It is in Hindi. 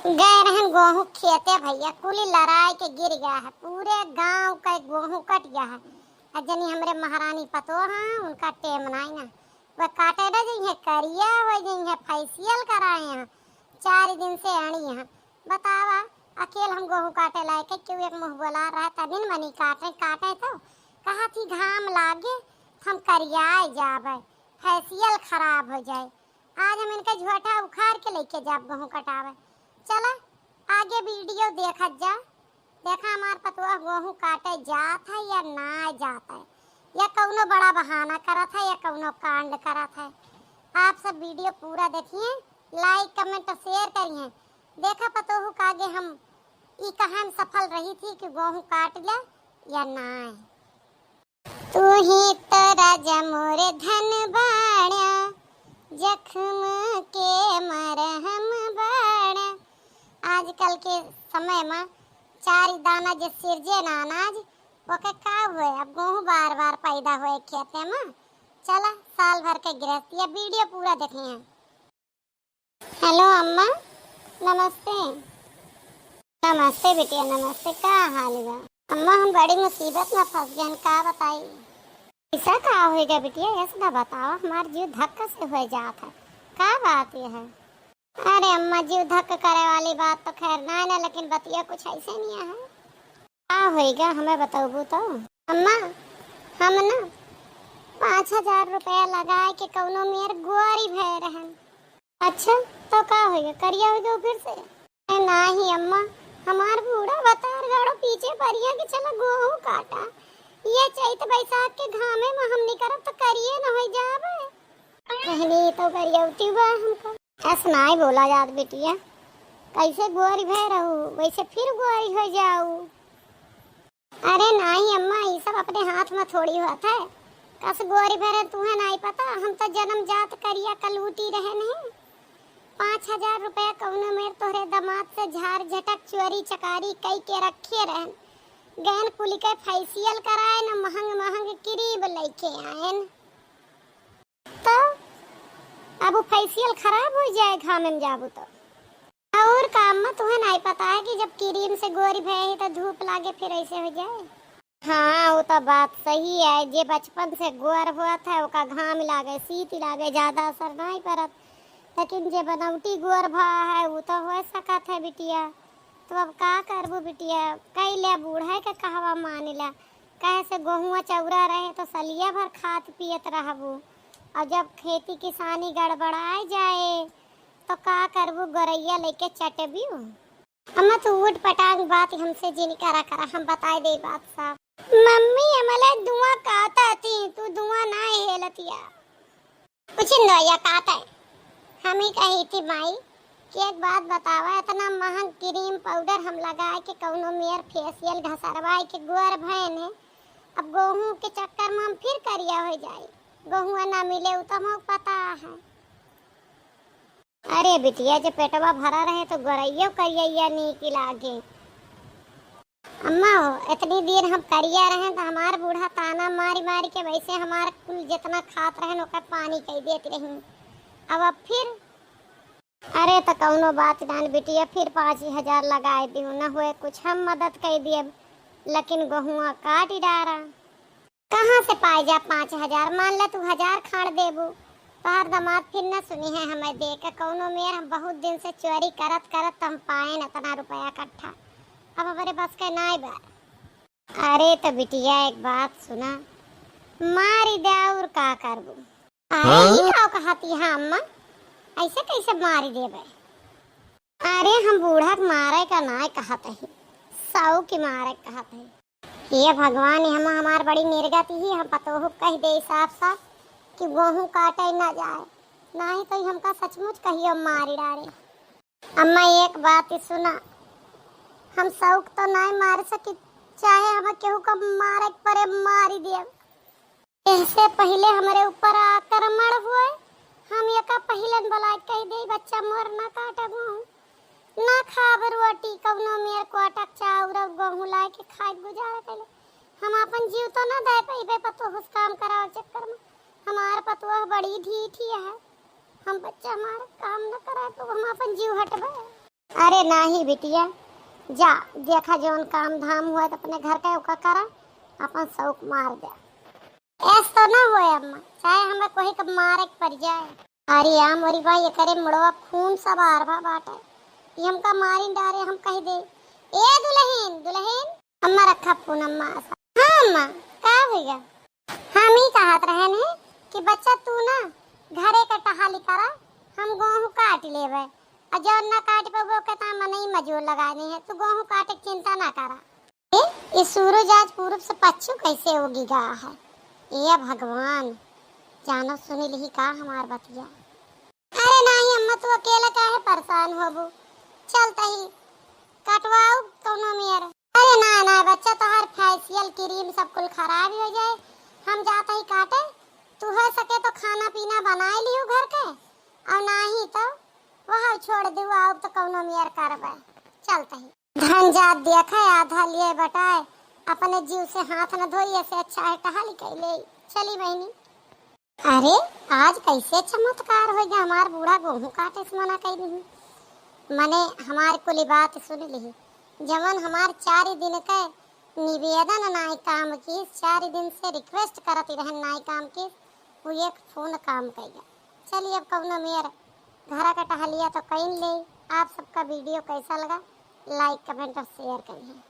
गए रहन गेहूं खेते भैया, कुली लड़ाई के गिर गया है। पूरे गांव का गेहूं कट गया है। जनी हमरे महारानी पतो हैं, उनका टेम नहीं ना, वह काटे ना जी है करिया हो जी है फेशियल कराए हैं। 4 दिन से आनी है। बतावा अकेले हम गेहूं काटे लायक क्यों एक मुंह बोला रहा था दिन मनी काटे काटे तो कहा थी घाम लागे हम करियाए जावे, फेशियल खराब हो जाए। आज हम इनका झोटा उखाड़ के लेके जाब गेहूं कटावे। चला आगे वीडियो देखा जा, देखा हमार पतुआ गेहूं काटे जात है या ना जाता है, या कौनो बड़ा बहाना करत है या कौनो कांड करत है। आप सब वीडियो पूरा देखिए, लाइक कमेंट शेयर करिए। देखा पतोहू कागे हम ई कहां सफल रही थी कि गेहूं काट ले या ना। तू ही तो राजा मोरे धन बाणा, जख्म के मरहम बाणा। आजकल के समय में 4 दाना जे सिरजे ना अनाज ओके का हुए, अब गेहूं बार बार पैदा हुए खेते में। चला साल भर के गृहस्थी वीडियो पूरा देखे हैं। हेलो अम्मा, नमस्ते। नमस्ते बेटिया, नमस्ते। का हाल है अम्मा? हम बड़ी मुसीबत में फंस गए, का बताई? ऐसा का होएगा बेटिया, ऐसा बताओ, हमार जीव धक्का से हो जात है। का बात ये है? अरे अम्मा जीव धक्का करे वाली बात तो खैर ना ना, लेकिन बतिया कुछ ऐसे नहीं है। क्या होएगा हमें बताओ तो। अम्मा हम ना 5000 रुपया लगाए के कौनो मेर गोरी भय रहन। अच्छा तो का होएगा, करिया होएगा फिर से? नहीं अम्मा, हमार बूढ़ा बतार गाड़ो पीछे परिया के चला गेहूं काटा। ये चैत बैसाख के घामे में हम निकरब तो करिए न हो जावे। कहनी तो करियौती बा हमको। ऐसा नहीं बोला जात बेटिया, कैसे गोरी भय रहू वैसे फिर गोरी हो जाऊ। अरे नहीं अम्मा, ये सब अपने हाथ में थोड़ी होता है। कस गोरी भय तुम्हें नहीं पता, हम तो जन्म जात करिया कलूटी रहे नहीं। 5000 रुपया कौनो मेर तोहरे दामाद से झाड़ झटक चोरी चकारी कई के रखे रहन। गहन कुली के फेशियल कराए न महंग महंग क्रीम लेके आएन। तो अब फेशियल खराब हो जाए घाम में जाबू तो। और काम में तुम्हें नहीं पता है कि जब क्रीम से गोरी भय तो धूप लागे फिर ऐसे हो जाए। हाँ वो तो बात सही है, जे बचपन से गोर हुआ था उसका घाम लागे शीत लागे ज्यादा असर नहीं पड़त, लेकिन जे बनौटी गोर भा है वो तो हो सकत है बिटिया। तो अब का करबू बिटिया, कैले बूढ़ा के कहवा मानिला। कहे से गेहूं चौरा रहे तो सलिया भर खात पियत रहबू, और जब खेती किसानी गड़बड़ाए जाए तो का करबू, गोरैया लेके चटबी। अम्मा तू उठ पटांग बात हमसे जिन करा करा, हम बताए दे बात साहब। मम्मी हमले दुआ काता थी, तू दुआ ना हेलतिया कुछ नया काता है। हम ही कही थी माई कि एक बात बतावा, इतना महंग क्रीम पाउडर हम लगाए के कौनो मेयर फेशियल घसरवाए के गोर भयन है। अब गेहूं के चक्कर में हम फिर करिया हो जाए, गेहूं ना मिले वो तो हमको पता है। अरे बिटिया जब पेटवा भरा रहे तो गोरैया करिया नहीं लागे। अम्मा इतनी देर हम करिया रहे तो हमार बूढ़ा ताना मारी मारी के वैसे हमार कुल जितना खात रहे ओकर पानी कह देती रही। अब फिर अरे तो कौनो बात ना बिटिया, फिर 5000 लगाए दियो, न हुए कुछ हम मदद कर दिए, लेकिन गेहुआ काट डारा। कहाँ से पाए जा 5000? मान ले तू 1000 खाड़ देबू तो हर दामाद फिर न सुनी है हमें दे के कौनो मेर। हम बहुत दिन से चोरी करत करत हम पाए न इतना रुपया इकट्ठा, अब हमारे बस के नाई बा। अरे तो बिटिया एक बात सुना, मारी दे और का करबू? अरे का कहती है अम्मा, ऐसे कैसे मारी देबे? अरे हम बूढ़ा के मारे का ना कहते ही, सौ की मारे कहते ही। ये भगवान हम हमार बड़ी निर्गति ही, हम पतोहू कह दे साफ साफ कि गेहूं काटे ना जाए, नहीं तो हमका सचमुच कहियो मारी डारे। अम्मा एक बात ही सुना, हम शौक तो नहीं मार सकी, चाहे हम केहू को मारे परे मारी दिए। इससे पहले हमारे ऊपर आक्रमण हुए, हम एका पहले बोला कह दे बच्चा मोर ना काटा गेहूं ना खाब रोटी कौनो मेर को अटक चाउर गेहूं लाए के खाए गुजारा कैले। हम अपन जीव तो ना दे पाइबे पतो उस काम कराओ चक्कर में। हमार पतुआ बड़ी ढीठी है, हम बच्चा हमारा काम न कराए तो हम अपन जीव हटबे। अरे नाही बिटिया, जा देखा जौन काम धाम हुआ तो अपने घर का ओका करा, अपन शौक मार दे। ऐस तो ना हुए अम्मा, चाहे हमें कोई कब मारे के पड़ जाए। अरे यार मोरी भाई ये करे मुड़वा खून सब आरवा बाटे, ये हमका मारी डारे हम कह दे। ए दुल्हन दुल्हन, अम्मा रखा फोन अम्मा। हाँ अम्मा, का भैया? हम ही कहत रहे ने कि बच्चा तू ना घरे का टहाली करा, हम गेहूं काट लेवे, और जब ना काट पे वो कहता मन ही मजूर लगाने है, तू गेहूं काटे की चिंता ना करा। ये सूरज आज पूरब से पश्चिम कैसे उगी गा है, ये भगवान जानो सुनी ली का हमार बतिया। अरे नहीं अम्मा, तू अकेला काहे परेशान होबू, चलता ही कटवाऊ कोनो मेर। अरे ना ना बच्चा, तोहर फेशियल क्रीम सब कुल खराब हो जाए, हम जाता ही काटे। तू हो सके तो खाना पीना बना लियो घर के, और नहीं तो वहाँ छोड़ दू, आओ तो कोनो मेर करबे, चलता ही। धन जात देखा आधा लिए बटाए, अपने जीव से हाथ न धोइए से अच्छा है टहल के ले चली बहनी। अरे आज कैसे चमत्कार हो गया, हमार बूढ़ा गेहूं काटे से मना कही नहीं, मने हमार कुल बात सुन ली। जमन हमार 4 दिन के निवेदन नाई काम की, 4 दिन से रिक्वेस्ट करती रहन नाई काम की, वो एक फोन काम करेगा। चलिए अब कौनो मेर घर का टहलिया तो कहीं ले। आप सबका वीडियो कैसा लगा, लाइक कमेंट और शेयर करिए।